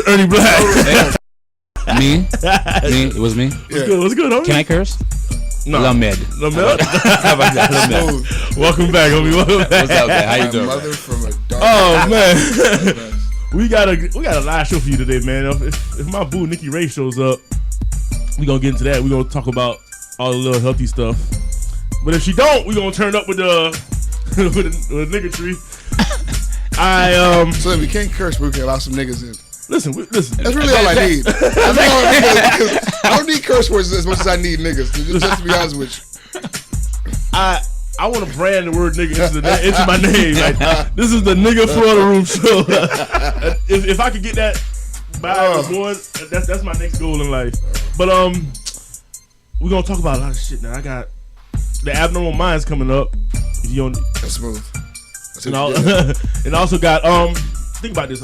Ernie Black. Me? It was me. Yeah. What's good, homie? Can I curse? No. Lamed. How about that? Welcome back, homie. Welcome back. What's up, man? How you doing? Mother from a dark man. we got a live show for you today, man. If my boo Nicky Ray shows up, we gonna get into that. We gonna talk about all the little healthy stuff. But if she don't, we gonna turn up with the with the nigga tree. So if we can't curse, we can allow some niggas in. Listen. That's really all I need. That's all I need, because I don't need curse words as much as I need niggas. Just to be honest with you. I want to brand the word nigga into my name. Like, this is the nigga Florida Room show. if I could get that by board, that's my next goal in life. But we're gonna talk about a lot of shit now. I got the Abnormal Minds coming up. If you don't, that's smooth. And I also got think about this.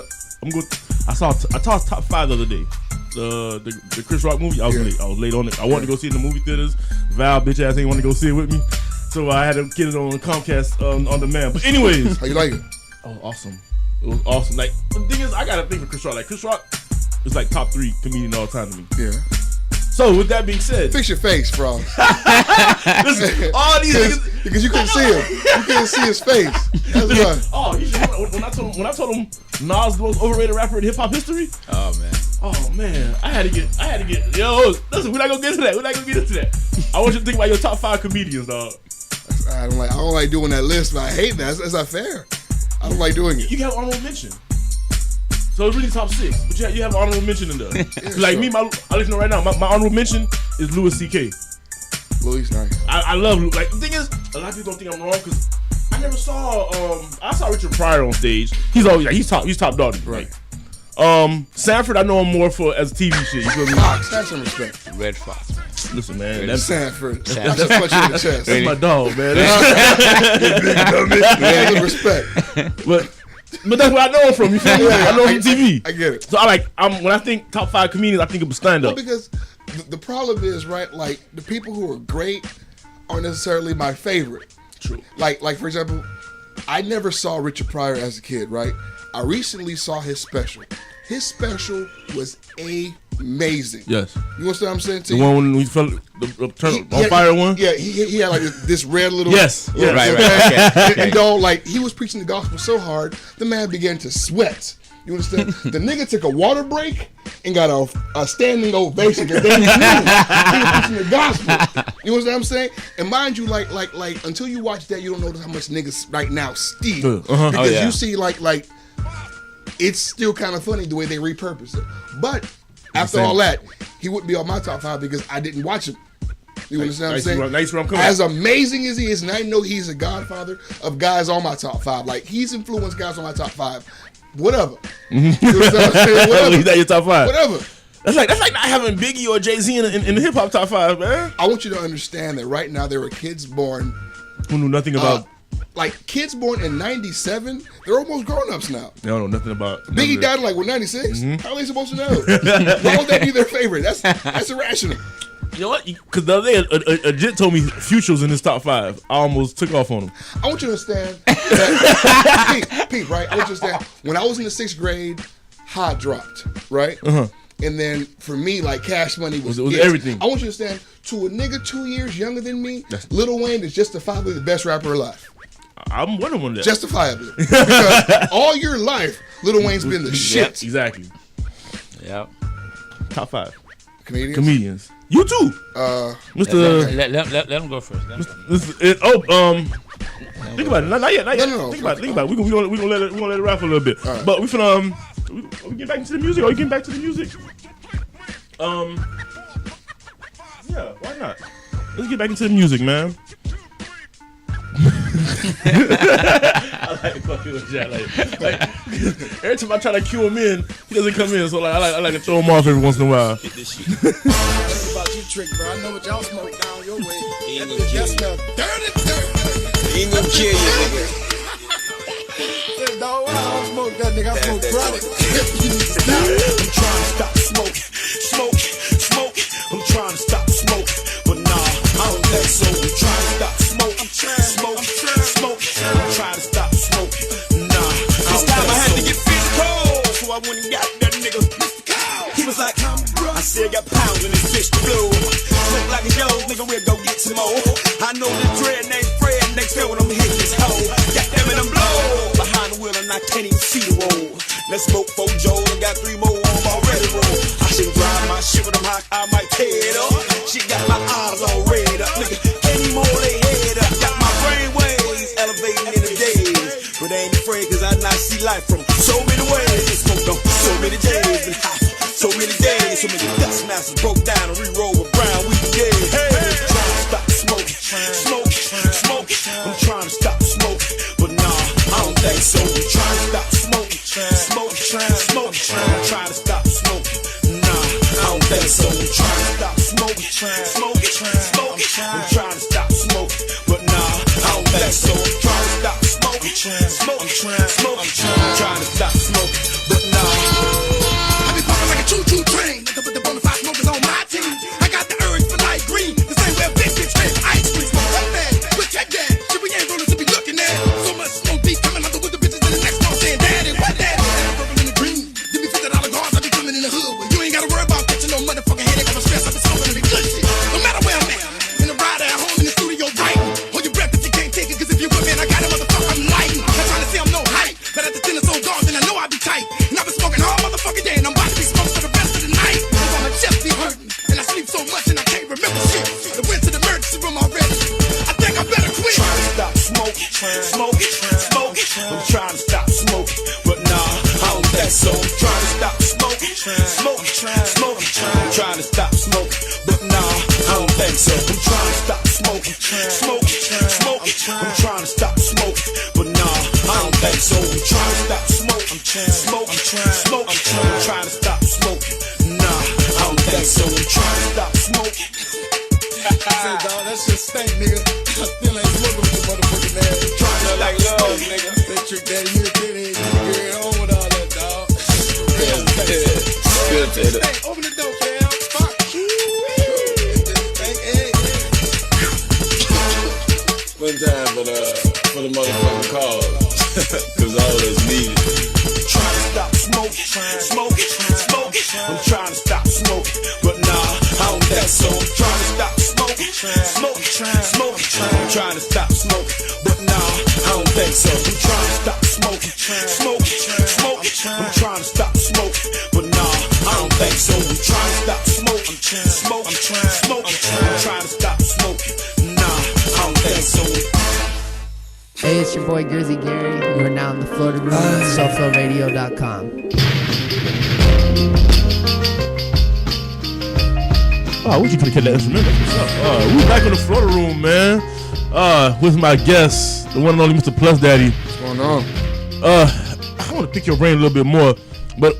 I saw top 5 the other day. The Chris Rock movie. I was late on it. I wanted to go see it in the movie theaters. Val bitch ass ain't want to go see it with me, so I had to get it on Comcast on demand. But anyways, how you like it? Oh, awesome! It was awesome. Like, the thing is, I got to think for Chris Rock. Like, Chris Rock is like top 3 comedian all time to me. Yeah. So with that being said, fix your face, bro. Listen, all these niggas, because you couldn't see him. You couldn't see his face. That's why. Oh, you should, when I told him Nas the most overrated rapper in hip hop history. Oh man, I had to get. Yo, listen, we're not gonna get into that. I want you to think about your top 5 comedians, dog. I don't like doing that list, but I hate that. That's not fair. I don't like doing it. You can have honorable mention. So it's really top 6, but you have honorable mention in there. Like me, I'll let you know right now. My honorable mention is Louis C.K. Louis, nice. I love Louis. Like, the thing is, a lot of people don't think I'm wrong because I never saw. I saw Richard Pryor on stage. He's always he's top dog. Right. Sanford, I know him more for as TV shit. You feel me? Fox, have some respect. Red Fox. Listen, man, that's Sanford. That's just punch you in the chest. That's my dog, man. That's respect. But that's where I know him from. You feel me? I know him from TV. I get it. So when I think top 5 comedians, I think of stand up. Well, because the problem is, right? Like, the people who are great aren't necessarily my favorite. True. Like for example, I never saw Richard Pryor as a kid, right? I recently saw his special. His special was amazing. Yes. You understand what I'm saying? The one when he fell on fire one? Yeah, he had like this red little... Yes. Right. Okay. And though, like, he was preaching the gospel so hard, the man began to sweat. You understand? The nigga took a water break and got a standing ovation because they knew he was preaching the gospel. You know what I'm saying? And mind you, like until you watch that, you don't notice how much niggas right now steal. Because you see, like it's still kind of funny the way they repurpose it. But after all that, he wouldn't be on my top 5 because I didn't watch him. You understand what I'm saying? Nice where I'm coming. As amazing as he is, and I know he's a godfather of guys on my top 5. Like, he's influenced guys on my top 5. Whatever. You know what I'm saying? Whatever. He's not your top 5. Whatever. That's like not having Biggie or Jay-Z in the hip hop top 5, man. I want you to understand that right now there are kids born who knew nothing about. Like, kids born in '97, they're almost grown-ups now. They don't know nothing about. Biggie died in like 96. How are they supposed to know? Why would that be their favorite? That's irrational. You know what? Because the other day, a jit told me Future was in his top 5. I almost took off on him. I want you to understand that, Pete, right? I want you to understand, when I was in the 6th grade, Hot dropped, right? And then for me, like, Cash Money was everything. I want you to understand, to a nigga 2 years younger than me, Lil Wayne is justifiably the best rapper alive. I'm one of them. Justifiably. Because all your life, Lil Wayne's been the shit. Yep, exactly. Yep. Top 5. Comedians. You too. Mr. Let him go first. Think about it. Not yet. No. Think about it. We gonna let it rap a little bit. Right. But we finna we get back into the music. Are you getting back to the music? Yeah. Why not? Let's get back into the music, man. I like fucking with Jack. Like every time I try to cue him in, he doesn't come in. So like I like to throw him off every once in a while. Get this shit. About you, trick, bro. I know what y'all smoke down your way. He ain't gonna kill you. He ain't gonna kill you, nigga. Dog, I don't smoke that, nigga. I smoke chronic. I'm trying to stop smoke. I'm trying to stop smoke, but nah, I don't think so. I'm trying to stop smoke. I'm trying to stop smoking. Nah, this time I had to get physical, so I went and got that nigga. still got pounds in this fish to blow. Look like it's yours, nigga, we'll go get some more. I know the dread named Fred, next time when I'm hitting this hoe. Goddamn it, I'm blow. Behind the wheel and I can't even see the road. Let's smoke 4 Joes and got 3 more on already roll. I should drive my shit with them high, I might tear it up. She got my eyes all red up, nigga. Any more they head up. Got my brain waves elevating in the days. But I ain't afraid cause I not see life from so many ways. Smoked on so many days, been hot so many days. So many dust masters broke down and re-rolled with brown weed, yeah. Hey, trying to stop smoking, smoke, smoke. I'm trying to stop smoking, but nah, I don't think so. I'm trying to stop smoking, smoke, smoke. I'm trying to stop smoking, nah, I don't think so. I'm trying to stop smoking, smoke, smoke. I'm trying to stop smoking, but nah, I don't think so. I'm trying to stop smoking, smoke, smoke. I'm trying to stop smoking, but nah. I be pumping like a choo-choo train. Nigga with the bonafide smokers on my team. I got the urge for light green, the same way a big bitch has ice cream. That man, quit check that. Shit we ain't rollers to be looking at. So much smoke be coming out the with the bitches in the next one saying, Daddy, what that? I'm purple in the green. Give me $50 guards, I be coming in the hood. Well, you ain't gotta worry about catching no motherfucking headache. I'm stressed, I be smoking to be good shit. No matter where I'm at, in the ride at home, in the studio writing. Hold your breath if you can't take it, cause if you with me, I got a motherfucker, I'm lighting. I'm trying to say I'm no hype, but at the dinner so dark, then I know I be tight. And I've been smoking all motherfucking day, and I'm about to be smoked for the rest of the night. Cause my chest be hurting, and I sleep so much and I can't remember shit. I went to the emergency room already. I think I better quit. Trying to stop smoking, smoking, smoking. I'm trying to stop smoking, but nah, I don't think so. I'm trying to stop smoking, smoking, smoking. I'm trying to stop smoking, but nah, I don't think so. I'm trying to stop smoking, smoking, smoking. I'm trying to stop smoking, but nah, I don't think so. I'm trying to stop smoking, smoking, smoking. I'm trying to stop smoking, nah, I don't think so. I'm trying to stop smoking. Say, dog, that shit stink, nigga. I still ain't smoking with your motherfucking ass. Trying to like love, nigga. They trick that you did it. You get on with all that, dog. Good, Taylor. Open the door, Cal. Fuck. One time for the motherfucking cause. Cause all that's needed. Trying to stop smoking, smoking, smoking. I'm trying to stop smoking, but nah, I don't think so. I'm trying to stop smoking, smoking, smoking. I'm trying to stop smoking, but nah, I don't think so. I'm trying to stop smoking, smoking, smoking. I'm trying to stop smoking, but nah, I don't think so. I'm trying to stop smoking, smoking, smoking. I'm trying to stop smoking, nah, I don't think so. Hey, it's your boy Grizzy Gary. You are now in the Florida Room at SoFloRadio.com. Oh, we could have kept that instrumental. We're back in the Florida Room, man. With my guest, the one and only Mr. Plus Daddy. What's going on? I want to pick your brain a little bit more, but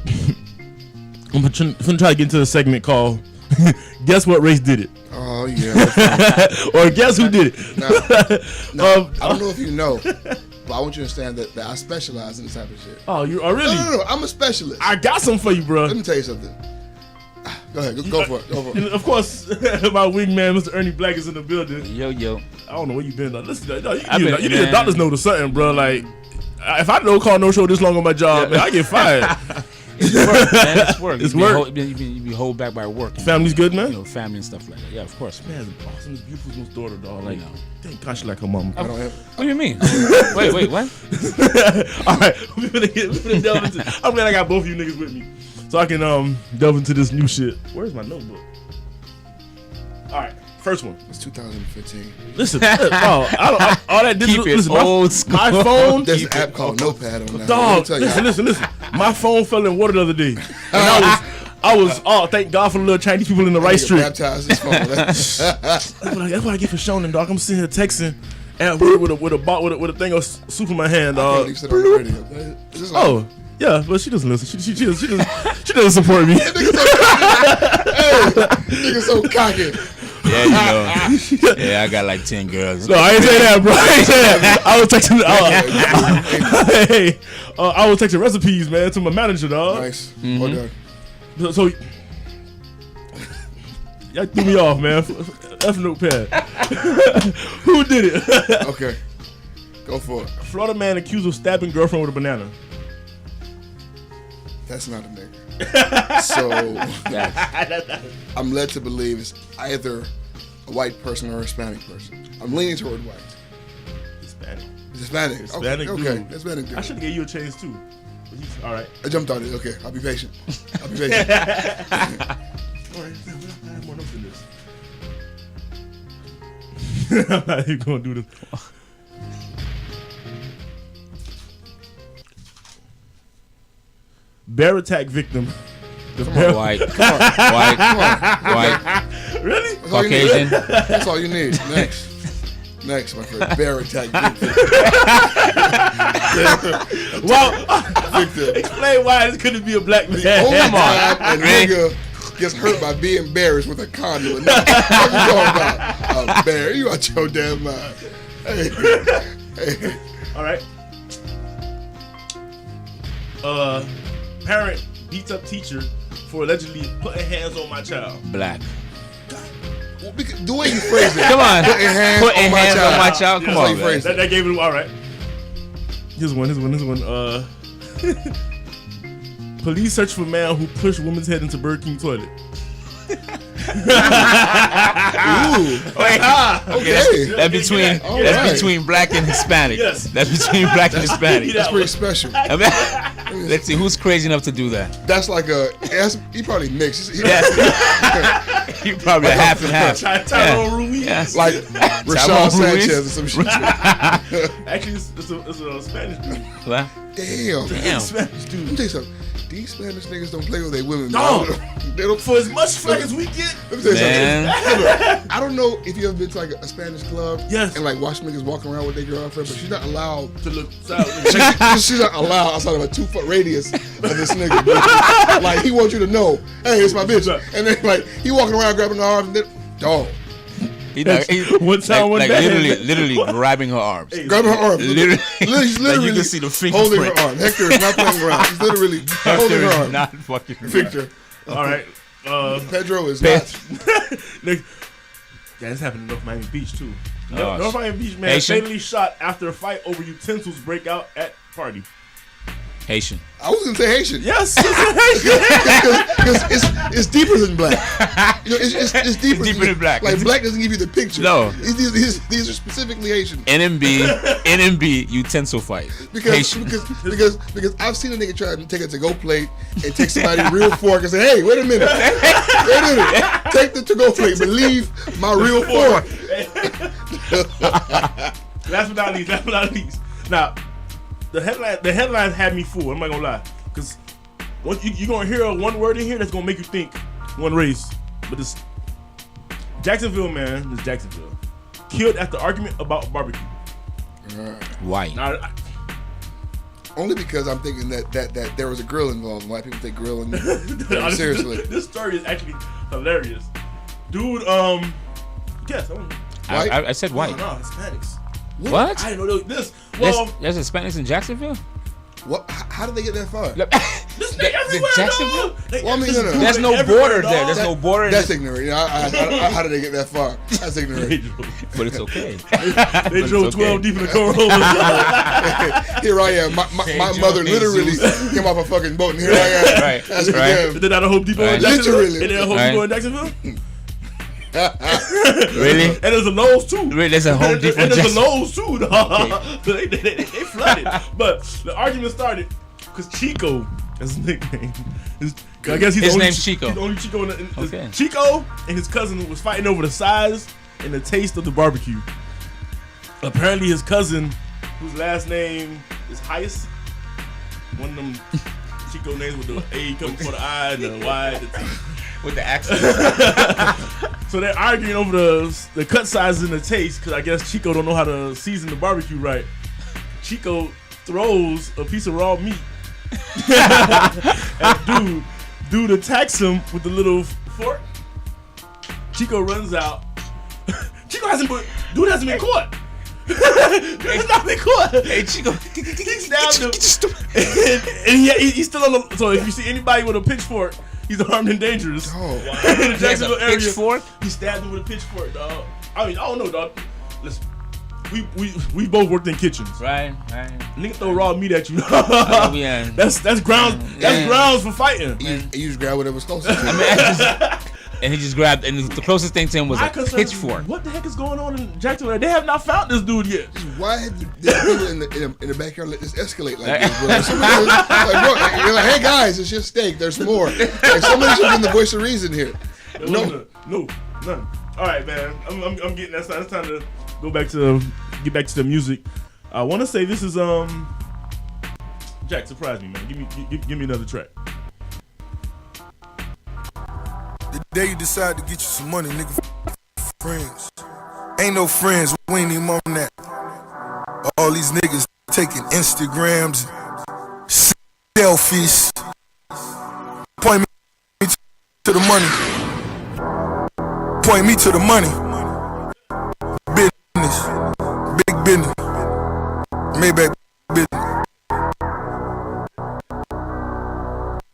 I'm gonna try to get into the segment called "Guess What Race Did It." Oh yeah. Or guess who did it? No, I don't know if you know, but I want you to understand that I specialize in this type of shit. Oh, you are really? No. I'm a specialist. I got something for you, bro. Let me tell you something. Go ahead. Go for it. Go for it. And of course, my wingman, Mr. Ernie Black, is in the building. Yo. I don't know where you been. Though. Listen, you need a doctor's note or something, bro. Like, if I don't call no show this long on my job, man, I get fired. It's work, man. It's work. It's work. You be hold back by work. Family's good, man. You know, family and stuff like that. Yeah, of course, man. Man, awesome. This beautiful daughter, dog. Like, thank God she like her mom. I don't have. What do you mean? Wait, what? All right, we're gonna delve into. I'm glad I got both of you niggas with me, so I can delve into this new shit. Where's my notebook? All right, first one. It's 2015. Listen, all that digital. Keep it Listen, old school. my phone. There's an app called Notepad on that. Dog, listen. My phone fell in water the other day, and I was. Oh, thank God for the little Chinese people in the right street. Baptized this phone. That's what I get for showing, dog. I'm sitting here texting at work with a thing of soup in my hand, dog. Oh, yeah, but she doesn't listen. She doesn't support me. Nigga so cocky. Yeah, you know. Yeah, I got like 10 girls. No, I ain't say that, bro. I ain't say that. I was texting. I was texting recipes, man, to my manager, dog. Nice. Well done. So y'all threw me off, man. F Notepad. Who did it? Okay, go for it. Florida man accused of stabbing girlfriend with a banana. That's not a nigga. So I'm led to believe it's either a white person or a Hispanic person. I'm leaning toward white. Hispanic. Hispanic. Hispanic Okay. dude. Hispanic dude. I should have gave you a chance too. All right. I jumped on it. Okay, I'll be patient. All right. I have more notes than this. I'm not even gonna do this. Bear attack victim. White. White. Really? That's all you need. Caucasian. That's all you need. Next, my friend. Bear attack victim. Well, Victim. explain why this couldn't be a black man. Only time a nigga gets hurt by being embarrassed with a condom. What you talking about? A bear. You out your damn mind. Hey. All right. Parent beats up teacher for allegedly putting hands on my child. Black. The way you phrase it. Come on. Putting hands on my child. Come That's how on, you man. phrase it. That gave it all right. Here's one. Police search for man who pushed woman's head into Burger King toilet. Ooh. Wait. Okay. That's between All that's right. between black and Hispanic. Yes. That's between black and Hispanic. That's pretty special. I mean, let's see who's crazy enough to do that. That's like he probably mixed. Yes. You probably a half and half. Tyrone Rumi. Yes. Like Tyrone Rashad Ruiz. Sanchez or some shit. Actually, it's a Spanish dude. What? Damn. Spanish dude. Let me tell you something. These Spanish niggas don't play with their women. No. Man. They don't. For as much flack as we get, Let me tell you Man. something. Look, I don't know if you ever been to like a Spanish club Yes. and like watch niggas walking around with their girlfriend, but she's not allowed. to look south. She's not allowed outside of a 2 foot radius of this nigga. Like he wants you to know, hey, it's my bitch. And then like he walking around grabbing her arms and then, dog, One time, one day. literally grabbing her arms. grabbing her arms. Literally, She's like literally you can see the finger holding print. her arm. Hector is not playing around. He's literally holding her arm. Not fucking. Victor. All right. Pedro is Pe- not. Yeah, this happened in North Miami Beach too. Oh, North Miami Beach man Haitian? fatally shot after a fight over utensils break out at party. Haitian. I was gonna say Haitian. Yes. Because it's deeper than black. You know, it's deeper, deeper than black. Like black doesn't give you the picture. No. These are specifically Haitian. NMB utensil fight. Because I've seen a nigga try to take a to-go plate and take somebody real fork and say, hey, wait a minute. Take the to-go plate, but leave my real fork. Last but not least. Now, the headlines had me fooled. I'm not gonna lie, because you're gonna hear one word in here that's gonna make you think one race. But this Jacksonville man, this Jacksonville, killed after argument about barbecue. White. Now, Only because I'm thinking that there was a grill involved. And white people take grilling very seriously. This story is actually hilarious, dude. Yes, I said white. No, Hispanics. What? I didn't know this. Well, There's Hispanics in Jacksonville? What? How did they get that far? this nigga everywhere, Jacksonville? dog. They- Well, I mean, this no. dude There's no everywhere, border there. dog. There's no border. That's ignorant. You know, how did they get that far? That's ignorant. But it's okay. They drove 12 deep in the cornhole. Here I am. My mother literally came off a fucking boat, and here I am. Right. That's Right. Is there not a Home Depot in Right. Jacksonville? Literally. And there's a Home Right. Depot in Jacksonville? Really? And there's a Lowe's too. Really? There's a Home Depot in And there's a Jacksonville. Lowe's too, dog. They flooded. But the argument started because Chico, that's his nickname. I guess he's His the only, name's Chico. He's the only Chico. Okay. Chico and his cousin was fighting over the size and the taste of the barbecue. Apparently his cousin, whose last name is Hias, one of them Chico names with the A coming before the I and the Y and the T. With the accent. So they're arguing over the cut sizes and the taste because I guess Chico don't know how to season the barbecue right. Chico throws a piece of raw meat at dude attacks him with the little fork. Chico runs out. Dude hasn't been caught. He's not been caught. Hey, Chico. He stabbed him. and he's still on the. So if you see anybody with a pitchfork, he's armed and dangerous. Oh, In the Jacksonville area, pitchfork? he stabbed him with a pitchfork, dog. I mean, I don't know, dog. Listen, we both worked in kitchens. Right. Nigga throw raw meat at you. Yeah. That's grounds. That's grounds for fighting. You just grab whatever was closest to I you. mean, and he just grabbed, and the closest thing to him was a pitchfork. What the heck is going on in Jacksonville? They have not found this dude yet. Why had the people in the backyard let this escalate like this, bro? Somebody you're like, hey guys, it's just steak. There's more. Like somebody should have been the voice of reason here. No, none. All right, man. I'm getting that. It's time to get back to the music. I want to say this is Jack. Surprise me, man. Give me another track. The day you decide to get you some money, nigga, friends. Ain't no friends, we ain't even on that. All these niggas taking Instagrams, selfies. Point me to the money. Point me to the money. Business, big business. Maybach business.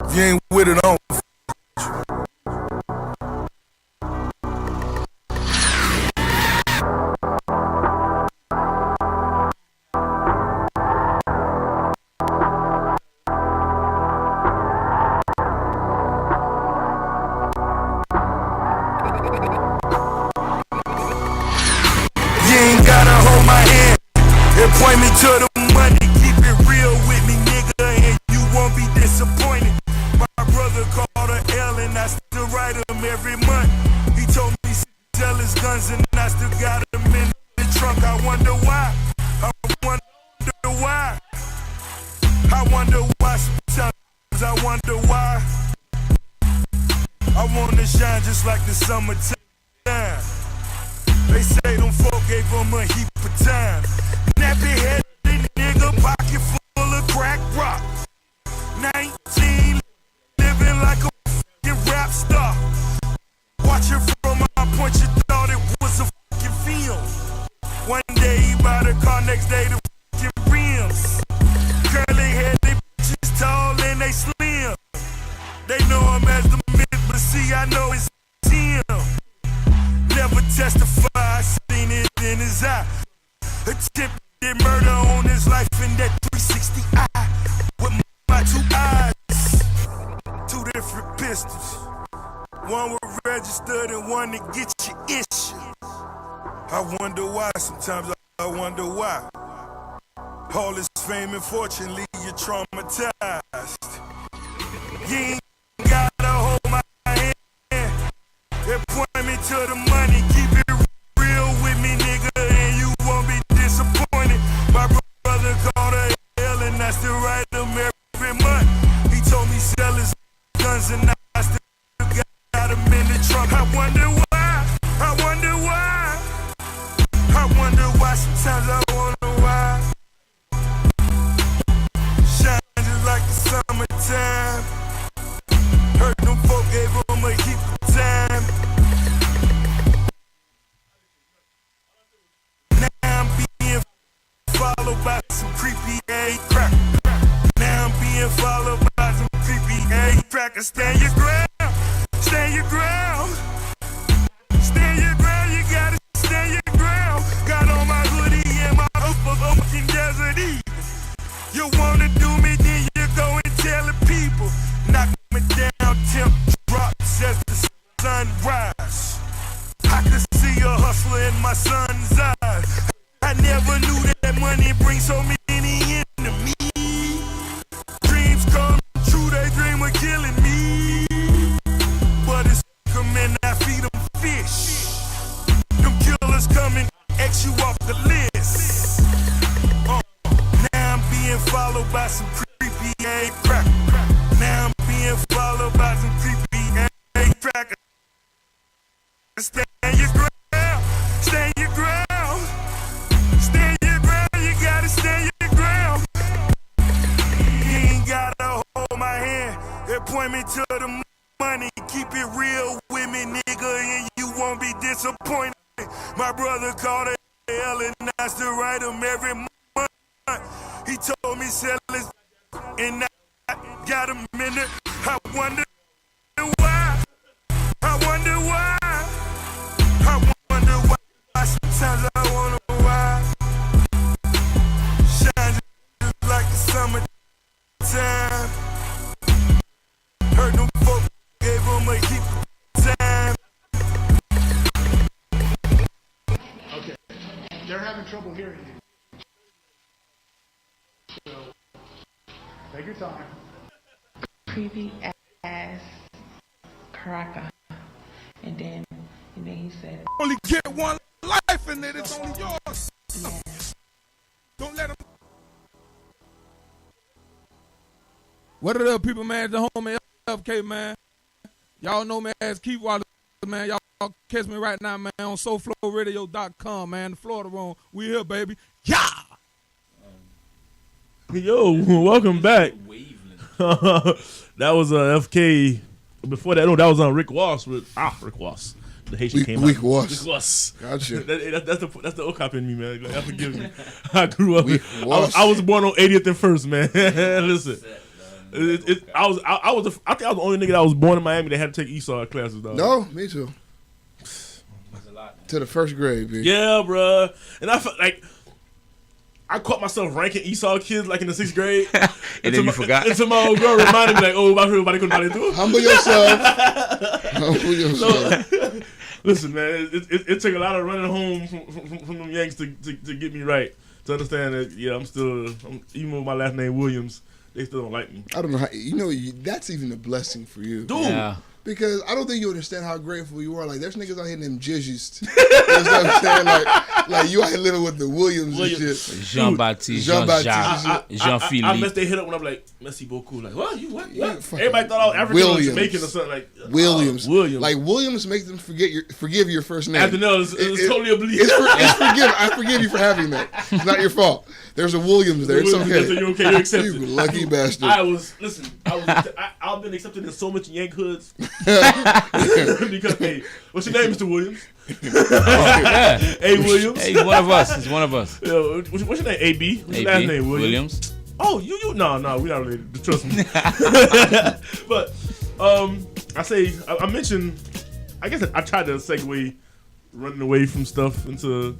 If you ain't with it, I don't. Point me to the money, keep it real with me, nigga, and you won't be disappointed. My brother called a L and I still write him every month. He told me sell his guns and I still got him in the trunk. I wonder why, I wonder why, I wonder why sometimes I wonder why. I wanna shine just like the summertime. They say them folk gave him a heap of time. Nappy headed nigga, pocket full of crack rock. 19, living like a fucking rap star. Watching from my point, you thought it was a fucking film. One day he bought a car, next day the fucking rims. Curly head, they bitches tall and they slim. They know him as the myth, but see, I know it's him. Never testify, I seen it in his eye. Attempted murder on his life in that 360 eye. With my two eyes, two different pistols. One was registered and one to get you issued. I wonder why, sometimes I wonder why. All this fame and fortune leave you traumatized. You ain't gotta hold my hand. They point me to the money, keep it real with me, nigga, and you won't be disappointed. My brother called a L and I still write him every month. He told me sell his guns and I still got him in the trunk. I wonder why, I wonder why, I wonder why, sometimes I wonder why. Shine just like the summertime. Heard them folk gave him a heap of time. Now I'm being followed by some creepy A crack. Now I'm being followed by some creepy A crackers. Stand your ground, stand your ground. Stand your ground, you gotta stand your ground. Got on my hoodie and my fucking desert eagle. You wanna do me, then you go and tell the people. Knock me down, temp drops as the sun rise. I could see a hustler in my son's eyes. I never knew that money brings so many enemies. Dreams come true, they dream of killing me. But it's come and I feed them fish. Them killers come and X you off the list. Now I'm being followed by some creepy A crack. Now I'm being followed by some creepy A crackers. Stand your ground, stand your ground, stand your ground, you gotta stand your ground. You ain't gotta hold my hand, they point me to the money, keep it real with me, nigga, and you won't be disappointed. My brother called it L and I still write him every month. He told me sell his and I got him in it. I wonder why, I wonder why. I wonder why, sometimes I wonder why. having trouble hearing you. So, take your time. Creepy ass cracker. And then he said, Only get one life and then it's only yours. yeah. Don't let them. What are the people, man? The homie FK, man. Y'all know me as Keith Wallace, man. Y'all catch me right now, man, on SoulFlowRadio.com, man. The Florida room. We here, baby. Yeah! Yo, welcome back. That was FK. Before that, no, that was Rick Ross with Rick Ross. The Haitian came Weak out. Ross. Rick Ross. Gotcha. That's the OCOP in me, man. Like, forgive me. I grew up. Ross. I was born on 80th and First, man. Listen, I think I was the only nigga that was born in Miami that had to take Esau classes, dog. No, me too. To the first grade, bitch. Yeah, bruh. And I felt like I caught myself ranking Esau kids like in the 6th grade. And then you forgot. Until my old girl reminded me, like, oh, everybody couldn't buy it. Humble yourself. Humble yourself. Listen, man, it took a lot of running home from them Yanks to get me right. To understand that, yeah, even with my last name Williams, they still don't like me. I don't know how, that's even a blessing for you. Dude. Yeah. Because I don't think you understand how grateful you are. Like, there's niggas out here named Jizzes. You know what I'm saying? Like you out here living with the Williams and shit. Jean-Baptiste, Jean-Jacques, Jean-Philippe. I messed their hit up when I'm like, merci beaucoup. Like, what? You what? Yeah, Everybody thought I was African or Jamaican or something. Like, Williams. Williams. Like, Williams make them forgive your first name. After no, it's totally oblique. It's forgiven. I forgive you for having that. It's not your fault. There's a Williams there. It's okay. So you're okay. You're accepted. You lucky bastard. I've been accepted in so much Yank hoods. Because, hey, what's your name, Mr. Williams? Yeah. Hey, Williams. Hey, he's one of us. He's one of us. Yo, what's your name? AB. What's your last name? Williams. Oh, you. No, we're not related. Trust me. But I mentioned. I guess I tried to segue running away from stuff into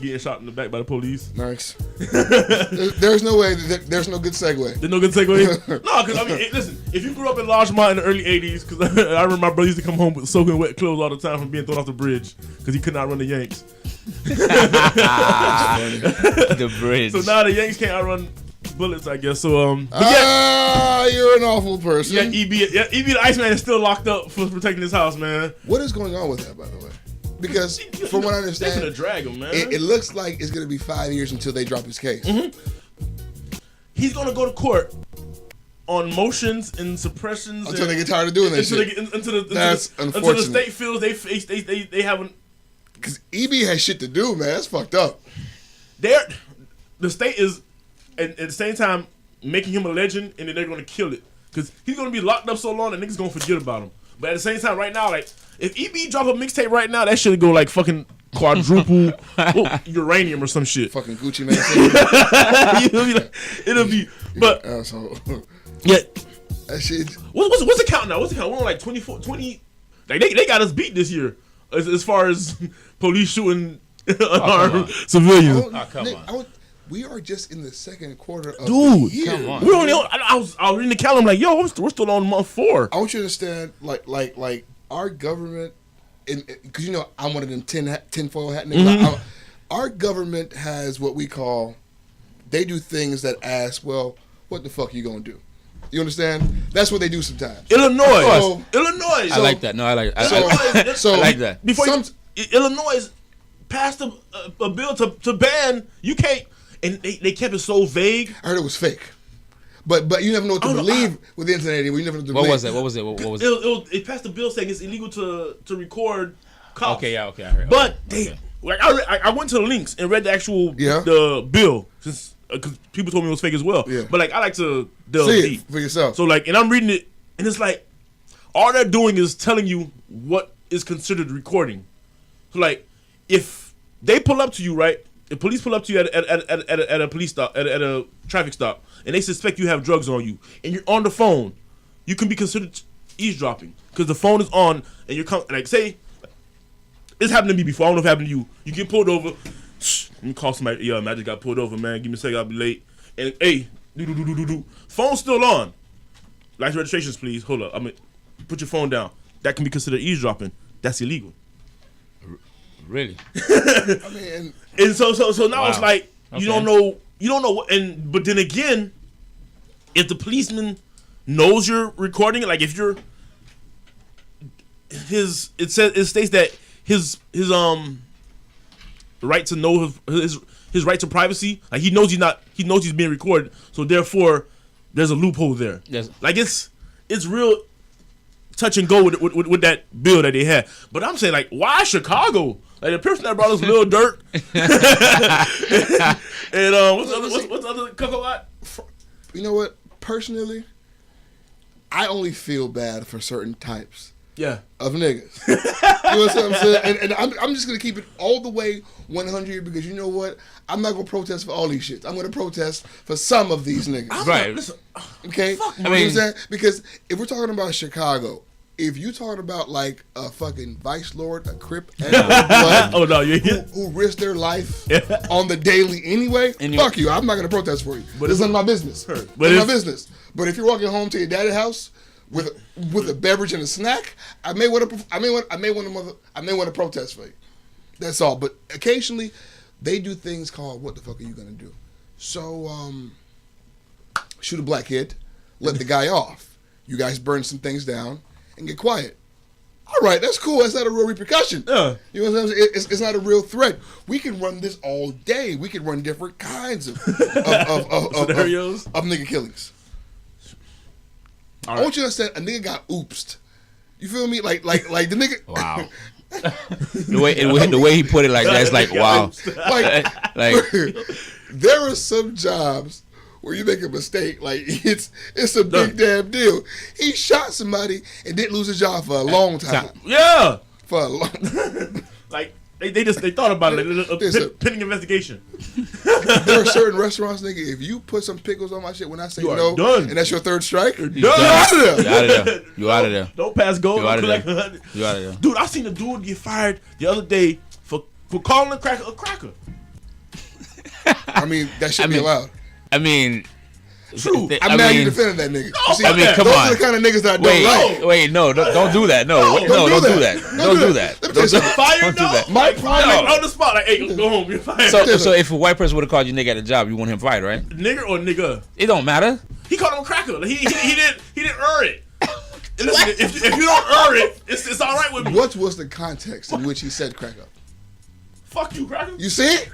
getting shot in the back by the police. Nice. There's no way. There's no good segue. There's no good segue? No, because, I mean, listen, if you grew up in Larchmont in the early 80s, because I remember my brother used to come home with soaking wet clothes all the time from being thrown off the bridge because he could not run the Yanks. The bridge. So now the Yanks can't outrun bullets, I guess. So, you're an awful person. Yeah, EB the Iceman is still locked up for protecting his house, man. What is going on with that, by the way? Because from what I understand, they're gonna drag him, man. It looks like it's gonna be 5 years until they drop his case. Mm-hmm. He's gonna go to court on motions and suppressions until they get tired of doing that shit. Until Until the state feels they haven't. Because EB has shit to do, man. That's fucked up. The state is at the same time making him a legend, and then they're gonna kill it because he's gonna be locked up so long that niggas gonna forget about him. But at the same time, right now, like, if EB drop a mixtape right now, that shit go like fucking quadruple uranium or some shit. Fucking Gucci man. It'll be, but asshole. Yeah, that shit. What's the count now? What's the count? We're on like 20. Like they got us beat this year as far as police shooting unarmed civilians. Come on. We are just in the second quarter of the year. Come on. We're only on, I was reading the calendar. I'm like, yo, we're still on month 4. I want you to understand, like our government, because I'm one of them tinfoil hat niggas. Mm-hmm. Our government has what we call, they do things that ask, well, what the fuck are you gonna do? You understand? That's what they do sometimes. Illinois. I like that. No, I like. So I like that. Illinois passed a bill to ban. You can't. And they kept it so vague. I heard it was fake. But you never know what to believe with the internet anymore. You never know what to believe. What was it? It passed a bill saying it's illegal to record cops. Okay, I heard. But I went to the links and read the actual the bill because people told me it was fake as well. Yeah. But like I like to delve see deep it for yourself. So like, and I'm reading it, and it's like all they're doing is telling you what is considered recording. So like, if they pull up to you, right? The police pull up to you at a police stop, at a traffic stop, and they suspect you have drugs on you, and you're on the phone, you can be considered eavesdropping because the phone is on, and you're like, say, it's happened to me before. I don't know if it happened to you. You get pulled over. Let me call somebody. Yo, man, I just got pulled over, man. Give me a second. I'll be late. And hey, do. Phone's still on. License registrations, please. Hold up. Put your phone down. That can be considered eavesdropping. That's illegal. Really? I mean, and so now Wow. it's like Okay. you don't know what. And but then again, if the policeman knows you're recording it, like if you're it states that his right to know his right to privacy, like he knows he's being recorded, so therefore there's a loophole there. Yes. Like it's real touch and go with that bill that they had. But I'm saying, like, why Chicago? Like the person that brought us Lil Durk and what's the other cocoa lot? you know what? Personally, I only feel bad for certain types Yeah. of niggas. You know what I'm saying? And I'm just gonna keep it all the way 100 because you know what? I'm not gonna protest for all these shits. I'm gonna protest for some of these niggas. Right. Listen, Okay? You know what I'm saying? Because if we're talking about Chicago, if you talking about like a fucking vice lord, a crip, and a blood, oh no, you who risk their life on the daily anyway, fuck you. I'm not gonna protest for you. But it's none of my business. It's my business. But if you're walking home to your daddy's house with a beverage and a snack, I may want to protest for you. That's all. But occasionally, they do things called what the fuck are you gonna do? So shoot a black kid, let the guy off. You guys burn some things down and get quiet. All right, that's cool. That's not a real repercussion. Yeah. You know what I'm saying? It's not a real threat. We can run this all day. We can run different kinds of scenarios of nigga killings. I want you to understand, a nigga got oopsed. You feel me? Like the nigga. Wow. the way he put it like that, it's like wow. like there are some jobs where you make a mistake, like it's a big damn deal. He shot somebody and didn't lose his job for a long time. Yeah. For a long like they thought about it. Pending investigation. There are certain restaurants, nigga, if you put some pickles on my shit when I say You are no, done. and that's your third strike, you're done. out of there. You out of there. You out of there. Don't pass go. You out of Collect there. 100. You out of there. Dude, I seen a dude get fired the other day for calling a cracker. I mean, that should be allowed. I mean, True. I'm mad you defending that nigga. No, You see, I mean, come those on. are the kind of niggas that I don't like. Wait, no, don't do that. No, don't do that. Don't do that. Let me tell you something. Fired Don't do though? that. My Like, problem- on the spot, like, hey, go home, you're fired. So if a white person would have called you nigga at a job, you want him fired, right? Nigger or nigga? It don't matter. He called him a cracker. Like, he didn't earn it. And listen, if you don't earn it, it's all right with me. What was the context in which he said crack up? Fuck you, cracker. You see it?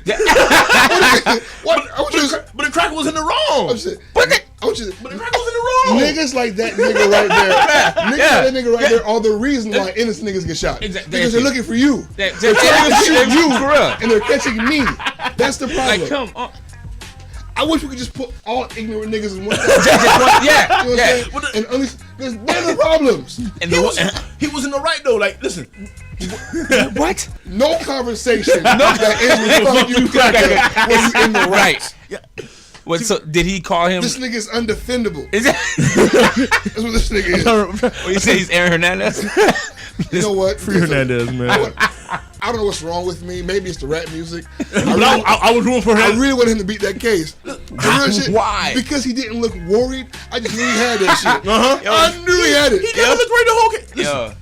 What? I want you to, But the cracker was in the wrong. I want you to, But the cracker was in the wrong. niggas like that nigga right there, like that nigga right there are the reason why innocent niggas get shot. Exactly. Because they're looking for you. They're trying to shoot you, for real. and they're catching me. That's the problem. Like, come on. I wish we could just put all ignorant niggas in one. Yeah, You know what yeah. I'm saying? And only there's better problems. And He was in the right though. Like, listen, what? No conversation that ends with fuck you cracker was in the right. What? So did he call him? This nigga is undefendable. Is that? That's what this nigga is. What you say? He's Aaron Hernandez. You know what? Free Hernandez, man. I don't know what's wrong with me. Maybe it's the rap music. I was rooting for him. I really wanted him to beat that case. The real shit, Why? Because he didn't look worried. I just knew he had that shit. Uh-huh. I knew he had it. He never looked right the whole case.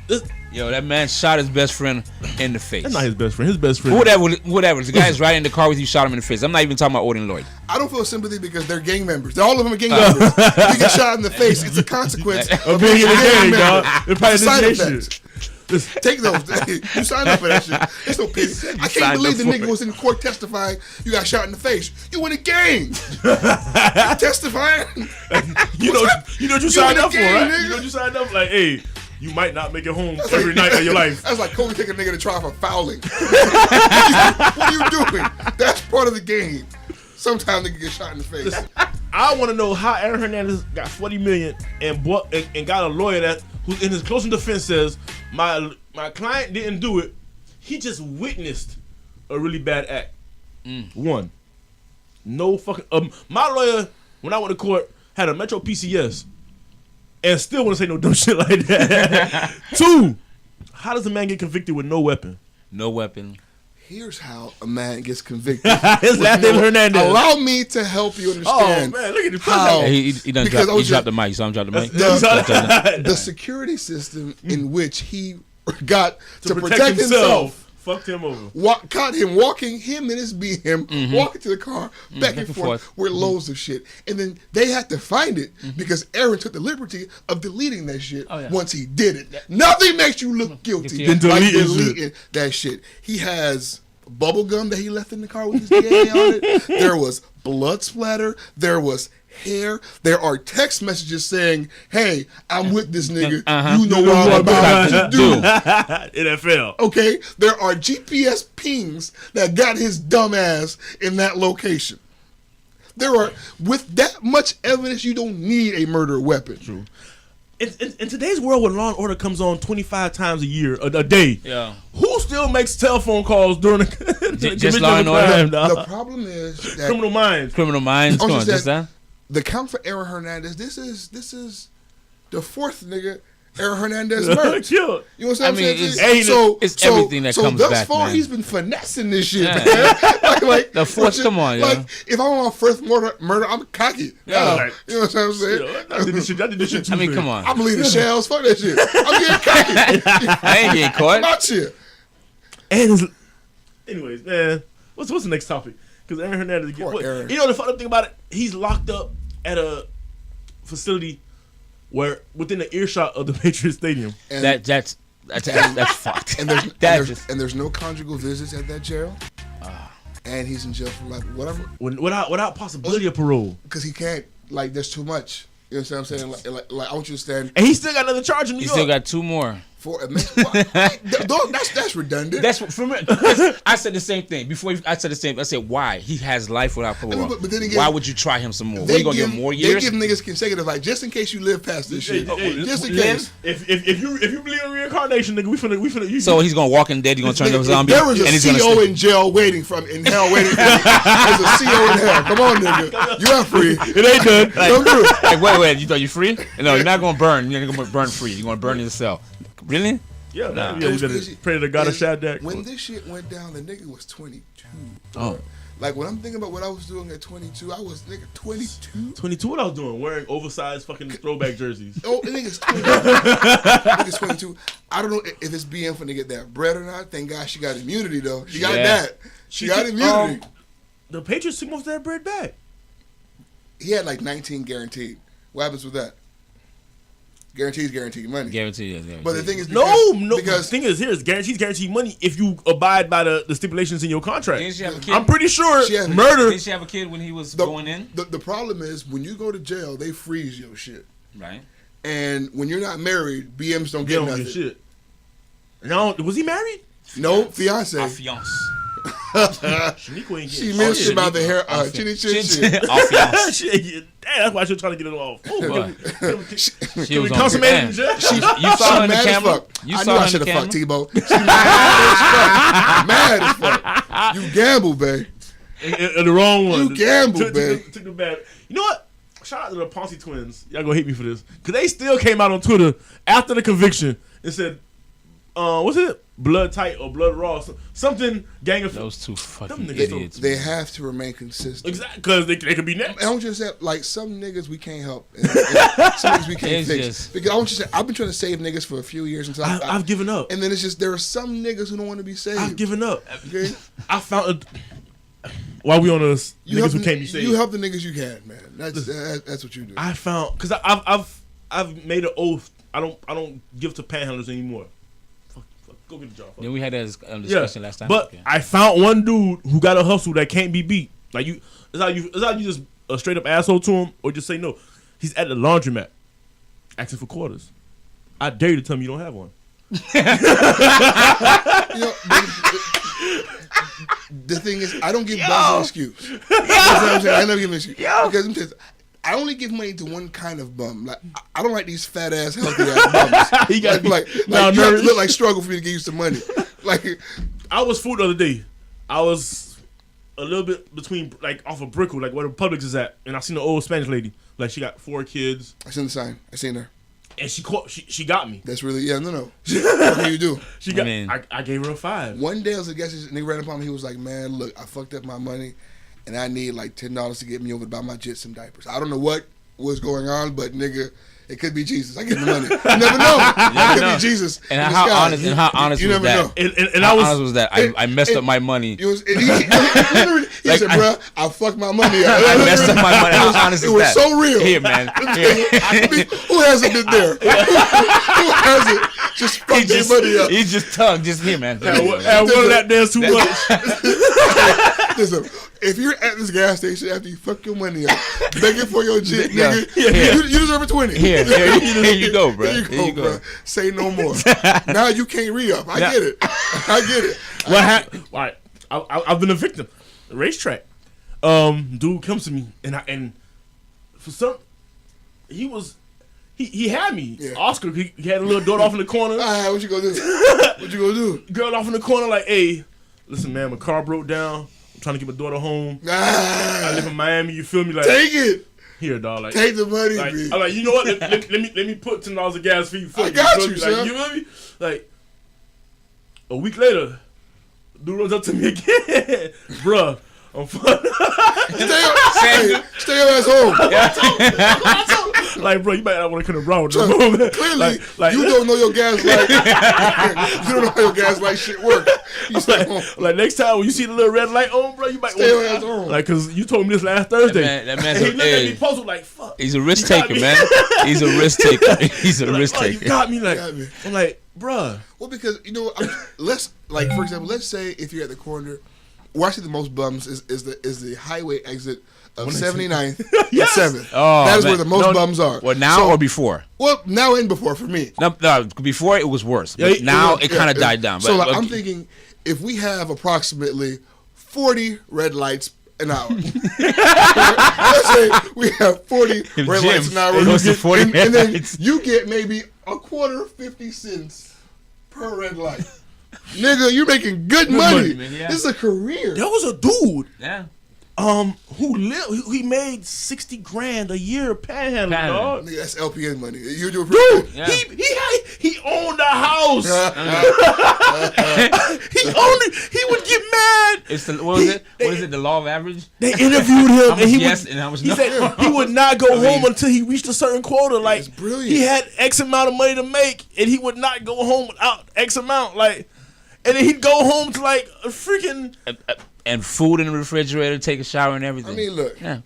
Listen, Yo, that man shot his best friend in the face. that's not his best friend. His best friend. Whatever. The guy's riding in the car with you, shot him in the face. I'm not even talking about Odin Lloyd. I don't feel sympathy because they're gang members. All of them are gang members. You get shot in the face. It's a consequence Of being in the gang, member. dog. They're probably It's a side initiation. effect. Take those. You signed up for that shit. It's no pity. I can't signed believe up the for nigga it. was in court testifying. You got shot in the face. You in a gang. You testifying. You know what you in signed the up for, game, right? nigga. You know what you signed up for? Like, hey, you might not make it home every night of your life. That's like Kobe taking a nigga to trial for fouling. What are you doing? That's part of the game. Sometimes nigga get shot in the face. I want to know how Aaron Hernandez got $40 million and got a lawyer that who in his closing defense says my client didn't do it. He just witnessed a really bad act. One, no fucking. My lawyer when I went to court had a Metro PCS and still want to say no dumb shit like that. Two, how does a man get convicted with no weapon? No weapon. Here's how a man gets convicted. His last name Hernandez. Allow me to help you understand. Oh man, look at the how Yeah, he done Because I dropped, was he dropped the mic. You saw him drop the mic. the security system in which he got to protect himself Fucked him over. Caught him walking, him and his BM, walking to the car, back and forth with loads of shit. And then they had to find it because Aaron took the liberty of deleting that shit once he did it. Nothing makes you look guilty like deleting that shit. He has bubble gum that he left in the car with his DNA on it. There was blood splatter. There was hair. There are text messages saying, "Hey, I'm with this nigga. You know what I'm about to do." NFL. Okay, there are GPS pings that got his dumb ass in that location. There are, with that much evidence, you don't need a murder weapon. True. In today's world, when Law and Order comes on 25 times a year, a day, who still makes telephone calls during the just Law and Order? The problem is that Criminal Minds. Come on, just that. The count for Aaron Hernandez. This is the fourth nigga Aaron Hernandez murdered. You know what I'm saying? It's everything that comes back. So thus far, he's been finessing this shit, man. like the fourth, come on, like if I'm on first murder, I'm cocky. You know what I'm saying? I did this shit too. I mean, come on. I believe the shells. Fuck that shit. I'm getting cocky. I ain't getting caught. Not shit. And anyways, man, what's the next topic? Because Aaron Hernandez, Aaron. You know the fucked up thing about it? He's locked up at a facility where within the earshot of the Patriots Stadium. And that's fucked. And there's no conjugal visits at that jail. And he's in jail for like whatever. Without possibility of parole. Because he can't. Like there's too much. You know what I'm saying? Like I want you to stand. And he still got another charge in New York. He still got two more. That's redundant. That's for me. I said the same thing before. I said why he has life without parole. But then again, why would you try him some more? What, you gonna give him more years? They give niggas consecutive, like just in case you live past this shit. Just in case. If you believe in reincarnation, nigga, we finna. So he's gonna walk in dead. He's gonna turn into a zombie. There was a CO in jail waiting in hell waiting for me. There's a CO in hell. Come on, nigga. You are free. It ain't done. Don't do it. Like wait. You thought you free? No, you're not gonna burn. You're not gonna burn free. You're gonna burn in the cell. Really? Yeah, you better pray to God of Shadrach. When this shit went down, the nigga was 22. Oh. Like, when I'm thinking about what I was doing at 22, I was, nigga, 22? 22, what I was doing? Wearing oversized fucking throwback jerseys. Oh, the nigga's 22. Nigga's 22. I don't know if it's BM finna get that bread or not. Thank God she got immunity, though. She got that. She got immunity. The Patriots took most of that bread back. He had like 19 guaranteed. What happens with that? Guaranteed money. Guaranteed. But the thing is, because the thing is, here's guaranteed money if you abide by the stipulations in your contract. Didn't she have a kid? I'm pretty sure murder. Didn't she have a kid when he was going in? The problem is when you go to jail, they freeze your shit. Right. And when you're not married, BMs don't get nothing. Shit. No, was he married? No, fiance. A fiance. Shaniqua ain't she mentioned about the hair, chinny chin shit. Damn, that's why she was trying to get it off. She was consummated in jail. You saw her in the camera. I knew I should have fucked Tebow. She mad as fuck. You gamble, babe. The wrong one. You gamble, babe. Took the bad. You know what? Shout out to the Ponce twins. Y'all gonna hate me for this, because they still came out on Twitter after the conviction and said, what's it? Blood tight or blood raw, something gang of those two fucking idiots. They have to remain consistent. Exactly, because they could be next. I want you to say, like, some niggas we can't help, and some niggas we can't fix. Because I want you to say, I've been trying to save niggas for a few years until I've given up. And then it's just there are some niggas who don't want to be saved. I've given up. Okay, I found while we on us niggas who can't be saved. You help the niggas you can, man. That's what you do. I found because I've made an oath. I don't give to panhandlers anymore. Go get a job. Then we had that discussion last time. But I found one dude who got a hustle that can't be beat. Like it's how you just a straight up asshole to him or just say no. He's at the laundromat asking for quarters. I dare you to tell me you don't have one. The thing is, I don't give bums an excuse. You know what I'm saying? I never give an excuse because I only give money to one kind of bum. Like I don't like these fat ass, healthy ass bums. You have to look like struggle for me to give you some money. Like I was food the other day. I was a little bit between like off of Brickell, like where the Publix is at, and I seen an old Spanish lady. Like she got 4 kids. I seen the sign. I seen her. And she got me. That's really no. What can you do? I gave her a 5. One day I was at gas station, nigga ran upon me. He was like, "Man, look, I fucked up my money, and I need like $10 to get me over to buy my Jits some diapers. I don't know what what's going on, but nigga, it could be Jesus. I get the money. You never know. It could be Jesus. And how honest was that? And I was honest was that I messed up my money. He said, "Bro, I fucked my money up. I messed up my money. How honest is that? It was so real. Here, man. Who hasn't been there? Who hasn't just fucked their money up? He's just tongue. Just here, man. one of that dance too much. Listen, if you're at this gas station after you fuck your money up, begging for your jit, nigga, you deserve a 20. Here you go, bro. There you go, bro. Say no more. Now you can't re-up. I get it. What happened? All right, I've been a victim. The racetrack. Dude comes to me and for some, he had me. Yeah. Oscar, he had a little daughter off in the corner. What you gonna do? Girl off in the corner like, hey, listen, man, my car broke down. I'm trying to get my daughter home. I live in Miami. You feel me? Like, take it. Here, dog. Like, take the money, like, B. I'm like, you know what? Let me put $10 of gas for you. I got you, son. Like, you feel me? Like, a week later, dude runs up to me again, bruh. I'm fun. Stay your ass home. Like, bro, you might not want to come around with the clearly, you don't know your gaslight. You don't know how your gaslight shit work. You stay home. Like, next time when you see the little red light on, bro, you might stay your ass home. Like, cause you told me this last Thursday. That man's he looked at me puzzled like, fuck. He's a risk taker, man. He's a risk taker. He's a risk taker. You got me. Like, I'm like, bruh. Well, because you know, for example, let's say if you're at the corner. Where I see the most bums is the highway exit of 79th and 7th. Oh, that is where the most bums are. Well, now or before? Well, now and before for me. No, before it was worse. But now it kind of died down. So like, I'm thinking if we have approximately 40 red lights an hour. Let's say we have 40 red lights an hour. And then you get maybe a quarter, 50 cents per red light. Nigga, you're making good money. Man, yeah. This is a career. There was a dude. Yeah. He made $60,000 a year panhandling, dog. Nigga, that's LPN money. You do dude, yeah. he owned a house. He owned it. He would get mad. It's what is it? The law of average? They interviewed him and he said he would not go home until he reached a certain quota. Like, that's brilliant. He had X amount of money to make and he would not go home without X amount. Like, and then he'd go home to like a freaking and food in the refrigerator, take a shower and everything. I mean, look. Yeah.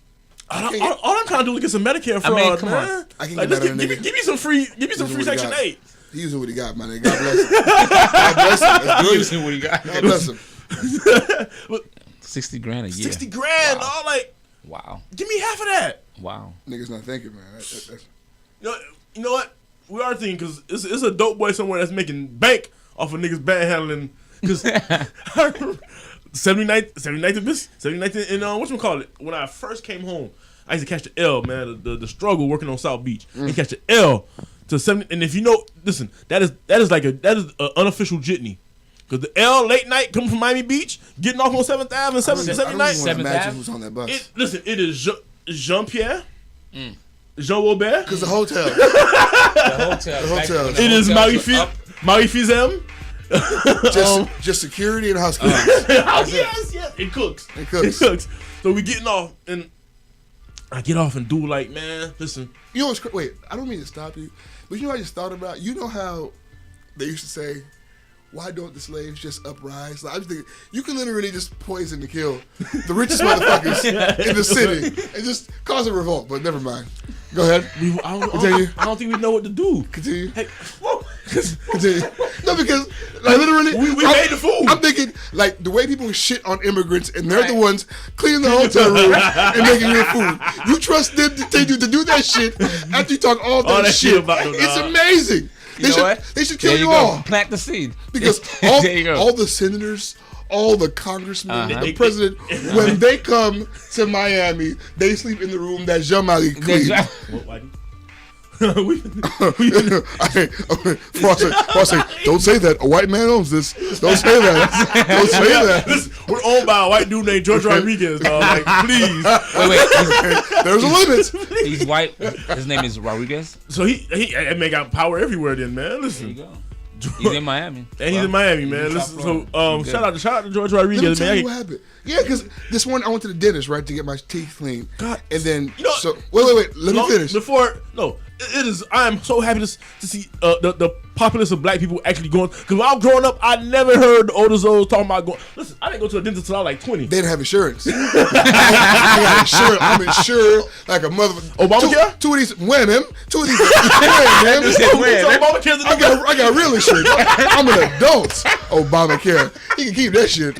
All I'm trying to do is get some Medicare fraud, come man. on. I can like, get give me some free Section 8. He using what he got, man. God bless him. God bless him. That's using what he got. God bless him. $60,000 a year. $60,000, all like. Wow. Give me half of that. Wow. Niggas not thinking, man. That's... You know what? We are thinking because it's a dope boy somewhere that's making bank off of niggas bandhandling. Because 79th and whatchamacallit, when I first came home, I used to catch the L, man, the struggle working on South Beach. And catch the L to 70, and if you know, listen, that is an unofficial jitney. Because the L late night coming from Miami Beach, getting off on 7th Ave and 79th. I don't even imagine who's on that bus. It is Jean-Pierre, Jean Robert. Because the hotel. It is Marie Fizem. Just security and housekeeping. Yes. It cooks. So we getting off, and I get off and do like, man, listen. You know what's wait, I don't mean to stop you, but you know what I just thought about? You know how they used to say, why don't the slaves just uprise? Like, I was thinking, you can literally just poison and kill the richest motherfuckers in the city and just cause a revolt, but never mind. Go ahead. I don't think we know what to do. Continue. Hey, Continue. No, because like literally, we made the food. I'm thinking like the way people shit on immigrants, and they're the ones cleaning the hotel room and making your food. You trust them to take you to do that shit after you talk all that shit about them. It's amazing. They should kill you all. Plant the seed. Because all the senators, all the congressmen, the president, when they come to Miami, they sleep in the room that Jean-Marie cleaned. Don't say that. A white man owns this. Don't say that. Don't say that. We're owned by a white dude named George Rodriguez, dog. Like, please. Wait. There's a limit. He's white. His name is Rodriguez. So he man got power everywhere then, man. Listen. There you go. He's in Miami. And he's in Miami, man. Listen, so shout out to George Rodriguez, Let me tell man. you what happened. Yeah, because this one I went to the dentist, right, to get my teeth cleaned. God. And then You know, so wait. Let me finish. It is. I am so happy to see the populace of black people actually going. Because when I was growing up, I never heard the older Zoes talking about going. Listen, I didn't go to a dentist until I was like 20. They didn't have insurance. I got insurance. I'm insured like a mother. Obamacare? Two of these. Wham, man. Two of these. Obamacare's I got real insurance. I'm an adult. Obamacare. He can keep that shit.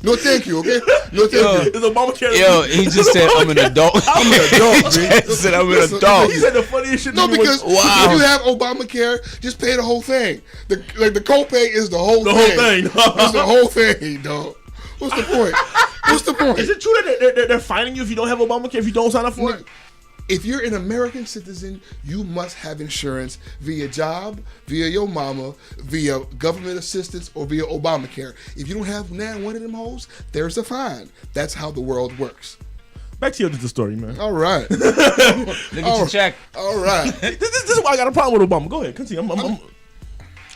No, thank you. Okay. No, thank you. It's Obamacare. Yo, he just said I'm an adult. I'm an adult, He man. just said I'm an adult. He said the funniest shit. No, because Wow. if you have Obamacare, just pay the whole thing. The copay is the whole The thing. whole thing. It's the whole thing, dog. What's the point? What's the point? Is it true that they're fining you if you don't have Obamacare, if you don't sign up for it? If you're an American citizen, you must have insurance via job, via your mama, via government assistance, or via Obamacare. If you don't have one of them hoes, there's a fine. That's how the world works. Back to your dentist story, man. All right. Look at your check. All right. This is why I got a problem with Obama. Go ahead, continue.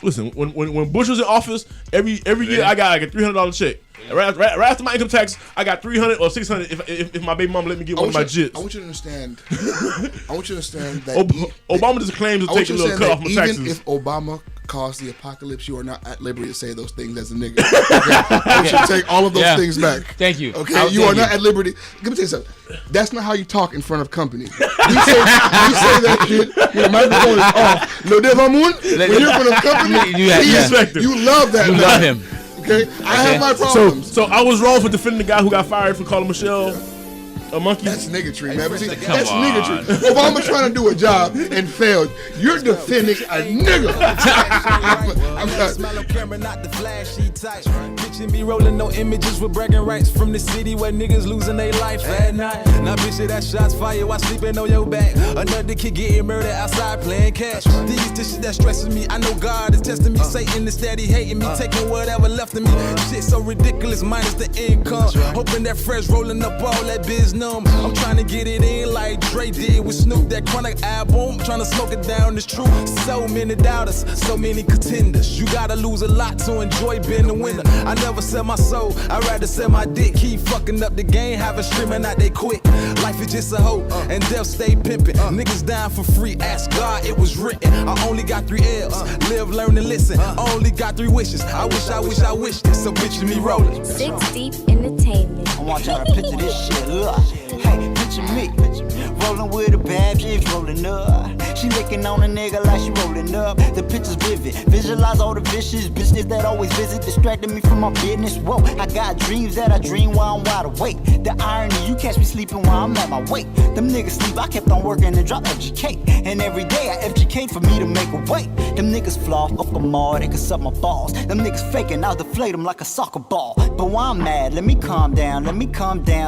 Listen, when Bush was in office, every year I got like a $300 check. Right after my income tax, I got $300 or $600 if my baby mom let me get one of my jits. I want you to understand. That Obama just claims to take a little cut off my taxes. Even if Obama caused the apocalypse, you are not at liberty to say those things as a nigga. Okay? I want you to take all of those things back. Thank you. Okay, you are not at liberty. Let me tell you something. That's not how you talk in front of company. You say that shit when the microphone is off. No, when you're in front of company, you love that. You love him. Okay, I have my problems. So I was wrong for defending the guy who got fired for calling Michelle a monkey. That's niggatry, man. See, Come that's on. niggatry. Obama trying to do a job and failed. You're defending a nigga. I'm not. Smile on camera, not the flashy type. Bitchin' be rolling no images with bragging rights from the city where niggas losing their life at night. Now bitch, that shots fire while sleeping on your back. Another kid getting murdered outside playing catch. These dishes that stresses me. I know God is testing me. Satan is steady hating me, taking whatever left of me. Shit so ridiculous, minus the income. Hoping that fresh rolling up all that business. I'm trying to get it in like Dre did with Snoop. That chronic album, trying to smoke it down, it's true. So many doubters, so many contenders. You gotta lose a lot to enjoy being a winner. I never sell my soul, I'd rather sell my dick. Keep fucking up the game, have a streaming out they quick. Life is just a hope, and death stay pimping. Niggas dying for free, ask God it was written. I only got 3 L's, live, learn, and listen. I only got 3 wishes, I wish this. So picture me rolling. 6 Deep Entertainment. I want y'all to picture this shit. Look, hey, picture me. Rolling with a bad bitch, rolling up. She licking on a nigga like she rolling up. The picture's vivid. Visualize all the vicious bitches that always visit, distracting me from my business. Whoa, I got dreams that I dream while I'm wide awake. The irony, you catch me sleeping while I'm at my weight. Them niggas sleep, I kept on working and drop FGK. And every day I FGK'd for me to make a weight. Them niggas flaw, fuck them all, they can suck my balls. Them niggas faking, I'll deflate them like a soccer ball. But while I'm mad, let me calm down.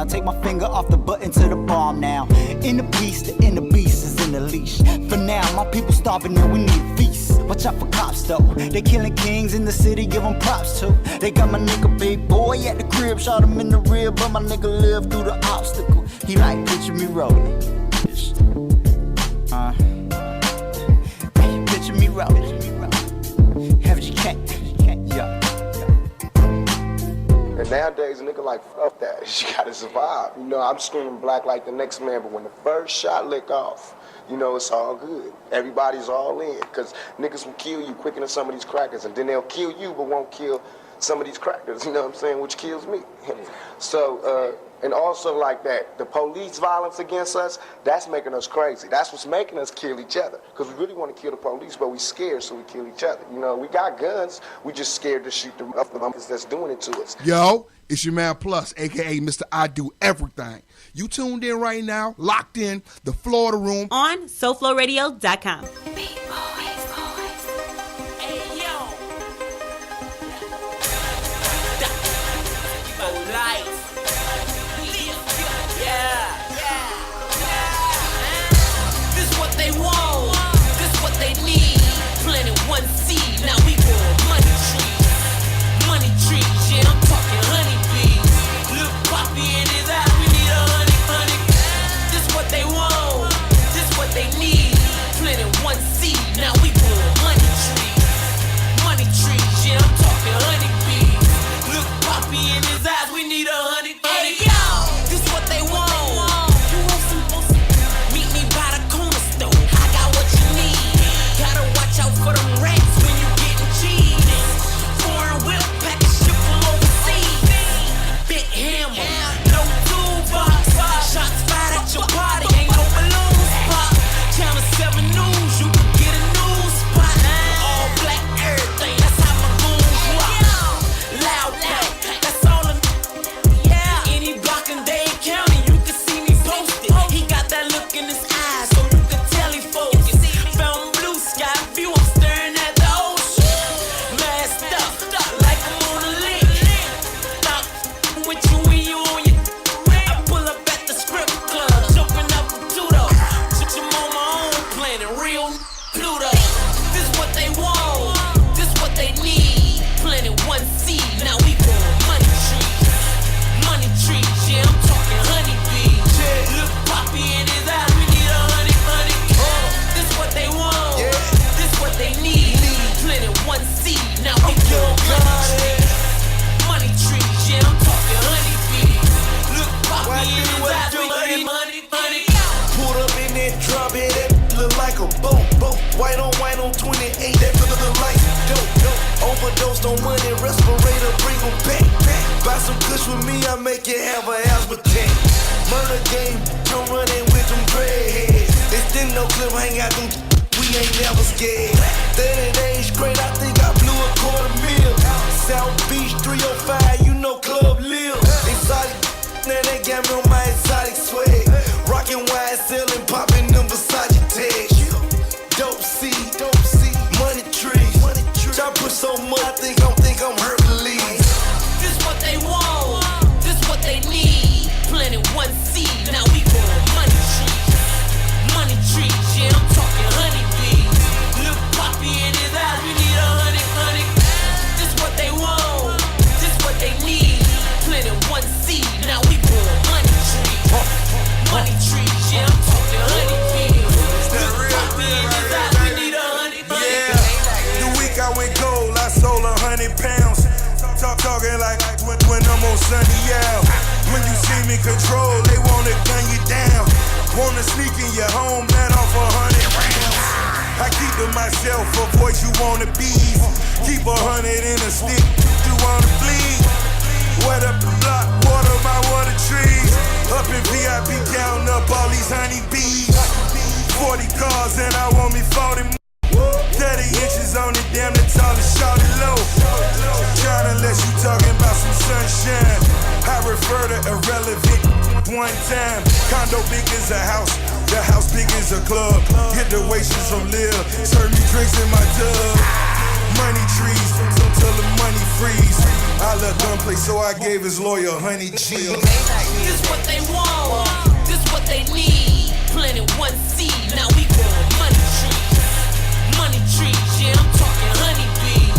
Take my finger off the button to the palm now. In the beast, the inner beast is in the leash. For now, my people starving and we need a feast. Watch out for cops though. They killing kings in the city, give them props too. They got my nigga big boy at the crib, shot him in the rib, but my nigga lived through the obstacle. He like, picture me rolling. Picture me rolling. FGK. Yeah. And nowadays, a nigga like, fuck that. You gotta survive. You know, I'm screaming black like the next man, but when the first shot lick off, you know, it's all good. Everybody's all in, because niggas will kill you quicker than some of these crackers, and then they'll kill you, but won't kill some of these crackers, you know what I'm saying, which kills me. So, and also like that, the police violence against us, that's making us crazy. That's what's making us kill each other, because we really want to kill the police, but we scared, so we kill each other. You know, we got guns, we just scared to shoot the motherfuckers that's doing it to us. Yo, it's your man Plus, a.k.a. Mr. I Do Everything. You tuned in right now, locked in, the Florida Room. On SoFloRadio.com. One seed. overdose on money, respirator, bring them back. Buy some kush with me, I make it have an asthma attack. Murder game, come running with them dreadheads. They still no clip, hang out them, we ain't never scared. 30 days straight, I think I blew $250,000. South Beach 305, you know Club Lil. Exotic, now they got me on my exotic swag. Rockin' wide selling, poppin' them Versace tags. Dope C, money trees. Y'all put so much, I think I'm Hercules. This what they want, this what they need. Planted one seed, now we growing money trees. Money trees, yeah, I'm talking honeybees. Look Poppy in his eyes, we need 100. This what they want, this what they need. Planted one seed, now we growing money trees. Money trees, yeah, I'm talking honeybees. Look Poppy in his eyes, we need 100. Yeah, the week I went gold, I sold 100 pounds. Talking like when I'm on Sunday, yeah. When you see me control, they wanna gun you down. Wanna sneak in your home, let off 100 rounds. I keep to myself, avoid you wanna be. Keep 100 in a stick, you wanna bleed. Wet up the block, water my water trees. Up in VIP, counting up all these honeybees. 40 cars and I want me 40 more. 30 inches on it, damn the tallest, shorty low. Tryna let you talking about some sunshine. I refer to irrelevant one time. Condo big as a house, the house big as a club. Get the waitress from Lil, serve me drinks in my tub. Money trees, till the money freeze. I left gunplay, so I gave his lawyer honey cheese. This what they want, this what they need. Planted one seed, now we growing money trees. Money trees, yeah, I'm talking honeybees.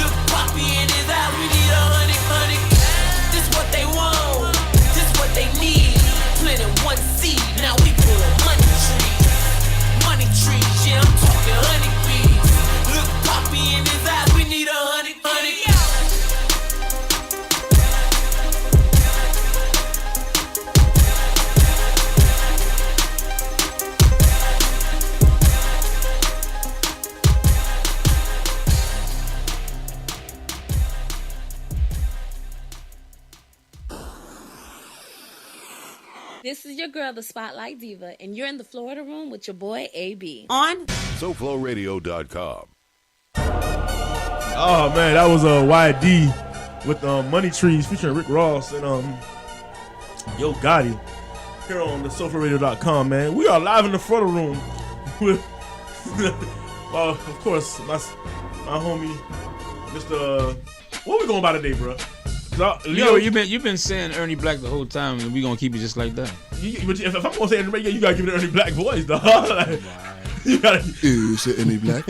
Look Poppy in his eyes, we need 100. This what they want, this what they need. Planted one seed, now we growing money trees. Money trees, yeah, I'm talking honeybees. Look Poppy in his eyes, we need 100. This is your girl, the Spotlight Diva, and you're in the Florida Room with your boy, AB. On SoFloRadio.com. Oh man, that was a YD with Money Trees featuring Rick Ross and Yo Gotti here on the SoFloRadio.com. Man, we are live in the Florida Room with, well, of course, my homie, Mr. What we going by today, bro? Yo, you've been saying Ernie Black the whole time, and we gonna keep it just like that. But if I'm gonna say Ernie, you gotta give it an Ernie Black voice, dog. Like, you gotta. C'est Ernie Black.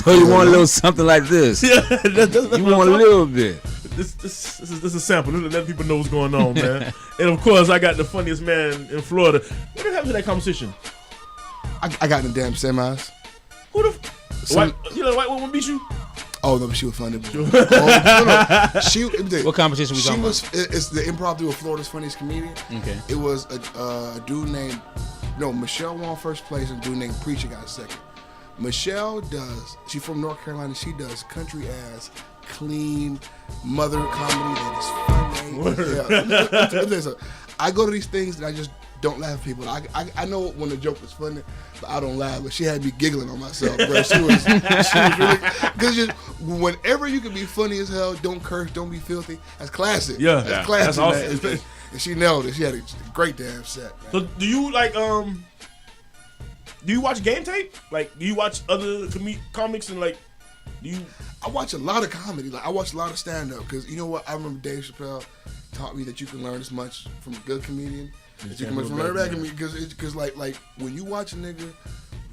So you want a little something like this? Yeah, that's you want a little bit. This is a sample. This is let people know what's going on, man. And of course, I got the funniest man in Florida. What happened to that conversation? I got in the damn semis. Who the? You know the white woman beat you? Oh no, but she was funny. No. What competition we talking about? It's the improv duo, Florida's Funniest Comedian. Okay. It was a dude named Michelle won first place and a dude named Preacher got second. Michelle she's from North Carolina. She does country ass, clean mother comedy that is funny. Listen, I go to these things and I just don't laugh at people. I know when the joke is funny, but I don't laugh. But she had me giggling on myself, bro. She was really, because whenever you can be funny as hell, don't curse, don't be filthy. That's classic. Yeah, that's classic. That's awesome. And she nailed it. She had a great damn set, man. So do you like do you watch game tape? Like, do you watch other comics and like do you? I watch a lot of comedy. Like I watch a lot of stand up because you know what? I remember Dave Chappelle taught me that you can learn as much from a good comedian as you can learn from a bad comedian. Because like when you watch a nigga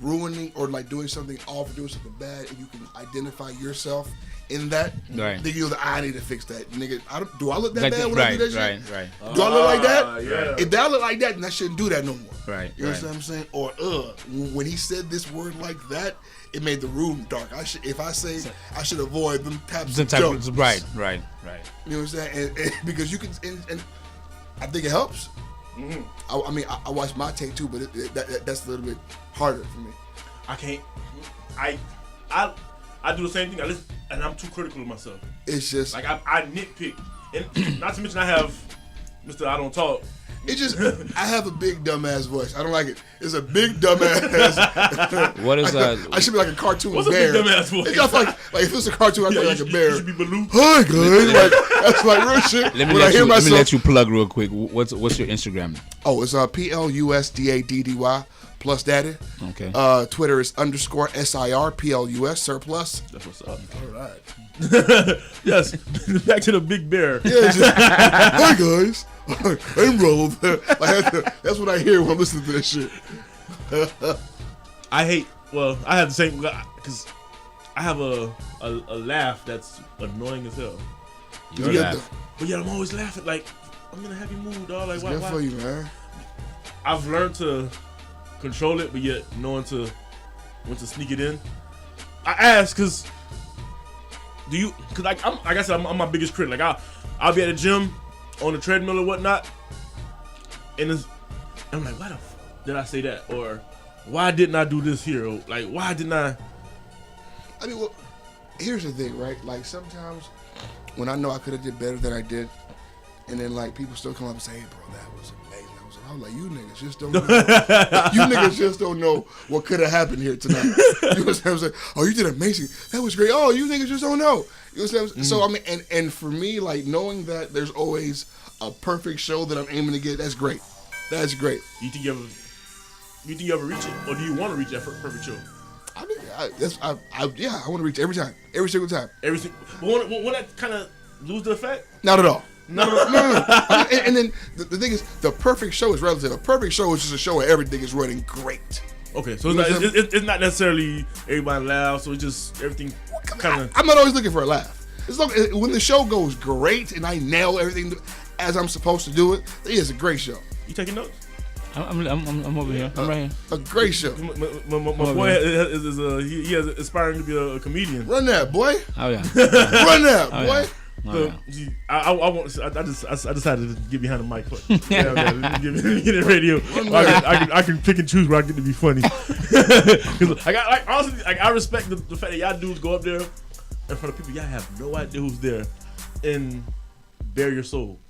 ruining or like doing something awful, doing something bad, and you can identify yourself in that, right. Then you know, I need to fix that, nigga. Do I look that like bad when right, I do that shit? Right. Do I look like that? Yeah. If I look like that, then I shouldn't do that no more. Right. You know what I'm saying? Or when he said this word like that, it made the room dark. I should avoid them types of jokes. Right. You know what I'm saying? And because you can, and I think it helps. Mm-hmm. I watch my take too, but that's a little bit harder for me. I can't. I do the same thing. and I'm too critical of myself. It's just like I nitpick, and not to mention I have Mr. I don't talk. It just I have a big dumbass voice. I don't like it. It's a big dumbass. What is that? I should be like a cartoon What's bear. a big dumbass voice? It's like if it's a cartoon, I feel like a bear. You should be Baloo. Hi guys, like that's like real shit. Let me let you plug real quick. What's your Instagram? Oh, it's PLUSDADDY plus daddy. Okay. Twitter is _SIRPLUS surplus. That's what's up. All right. Yes. Back to the big bear. Yeah. Just, hi guys. I'm Rollo. That's what I hear when I'm listening to this shit. I have the same because I have a laugh that's annoying as hell. Your laugh. But yeah, I'm always laughing. Like I'm in a happy mood, dog. Like it's why? good for you, man. I've learned to control it, but yet knowing when to sneak it in. I ask because like I said, I'm my biggest critic. Like I'll be at the gym on the treadmill or whatnot, and I'm like, why the did I say that? Or why didn't I do this here? Or like, why didn't I? I mean, well, here's the thing, right? Like sometimes when I know I could have did better than I did, and then like people still come up and say, "Hey, bro, that was amazing." I'm like, you niggas just don't know. You niggas just don't know what could have happened here tonight. You know what I'm saying? Oh, you did amazing. That was great. Oh, you niggas just don't know. You know what I'm saying? So I mean, and for me, like knowing that there's always a perfect show that I'm aiming to get, that's great. That's great. You think you ever reach it, or do you want to reach that perfect show? I mean, I want to reach every time, every single time. But won't that kind of lose the effect? Not at all. No. I mean, and then the thing is, the perfect show is relative. A perfect show is just a show where everything is running great. Okay, so it's not necessarily everybody laughs, so it's just everything kind of. I'm not always looking for a laugh. It's like when the show goes great and I nail everything as I'm supposed to do it, it's a great show. You taking notes? I'm over here. I'm right here. A great show. My boy he has aspiring to be a comedian. Run that, boy. Oh yeah. Run that, boy. Yeah. So, I decided to get behind the mic. Get in radio. I can pick and choose where I get to be funny. Because honestly, I respect the fact that y'all dudes go up there in front of people y'all have no idea who's there and bare your soul.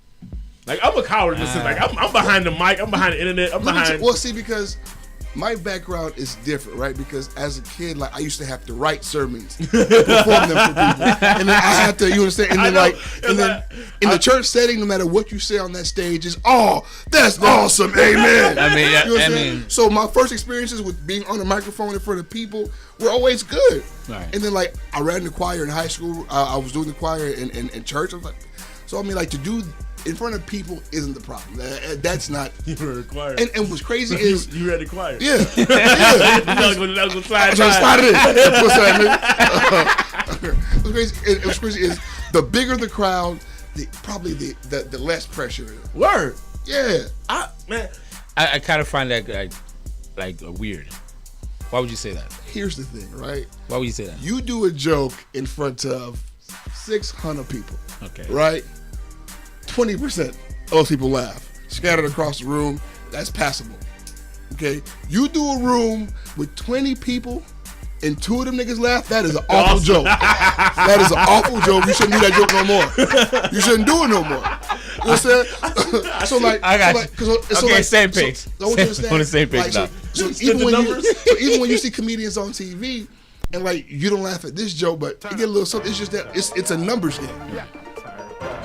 Like I'm a coward in this sense. Like I'm behind the mic. I'm behind the internet. Well, see, because my background is different, right? Because as a kid, like I used to have to write sermons, perform them for people, and then I had to, you understand? And then, in the church setting, no matter what you say on that stage, is that's awesome, amen. I mean, you know I mean, so my first experiences with being on the microphone in front of people were always good. Right. And then, like, I ran the choir in high school. I was doing the choir in church. I was like, so I mean, like to do in front of people isn't the problem. That's not. You were required. And what's crazy is you had the choir. Yeah. That was gonna slide. Slide it in. What's that, nigga? What's crazy is the bigger the crowd, probably the less pressure is. Word. Yeah. I kind of find that like weird. Why would you say that? Here's the thing, right? Why would you say that? You do a joke in front of 600 people. Okay. Right? 20% of those people laugh. Scattered across the room, that's passable. Okay? You do a room with 20 people and 2 of them niggas laugh, that is an awful joke. That is an awful joke. You shouldn't do that joke no more. You shouldn't do it no more. You know what I'm saying? So like, I got you. Okay, same page. On the same page now. So even when you see comedians on TV and like you don't laugh at this joke, but you get a little something, it's just that it's a numbers game.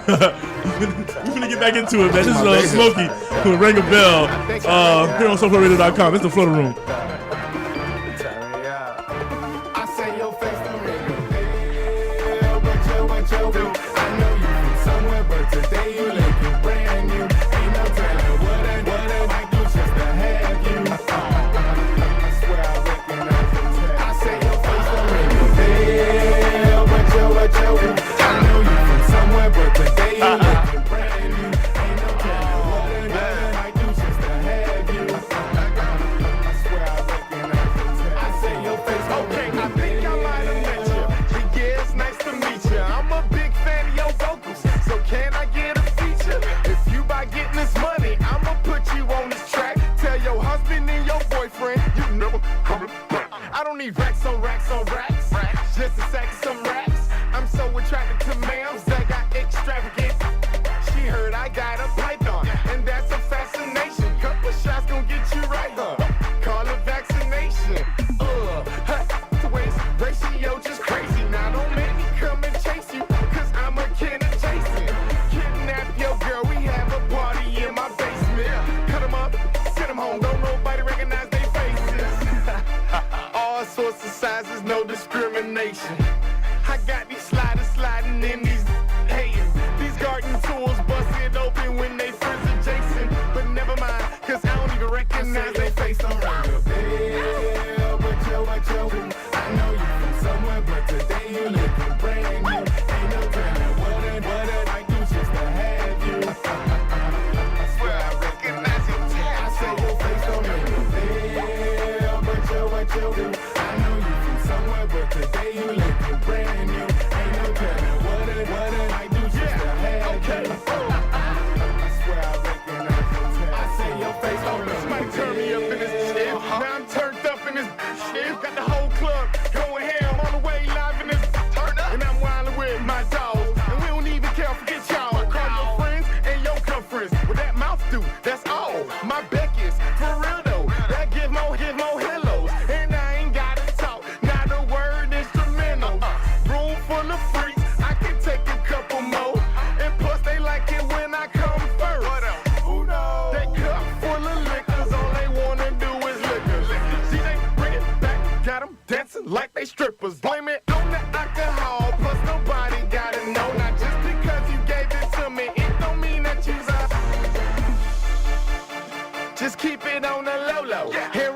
We're gonna get back into it, man. This is Smokey who rang a bell here on SoFloRadio.com. It's the Floater Room. station. I got these sliders sliding in these hating. These garden tools busted open when they friends adjacent. But never mind, cause I don't even recognize their face. I'm ring a bell, but yo, I know you from somewhere, but today you looking brand new. Ain't no telling what I might do just to have you. I swear I recognize your tag. I say your face don't ring a bell, but yo, I know you from somewhere, but today you looking brand new. Ain't no telling what I might do just to have you. I swear I recognize your tag. I say your face don't ring a bell. Somebody turn me up in this shit. Now I'm turned up in this shit. Got the whole club going ham all the way live in this turn up. And I'm wildin' with my dogs. And we don't even care, forget y'all. I call your friends and your conference. What that mouth do, that's all. My Beck is for real though. That give more hellos. And I ain't gotta talk, not a word instrumental. Room full of freaks, I can take a couple more. And plus they like it when I come first. Who knows? That cup full of liquors, all they wanna do is liquor. See they bring it back, got them dancing like they strippers. Blame it on the alcohol, plus nobody gotta know. Not just because you gave it to me, it don't mean that you's a. Just keep it on the low. Here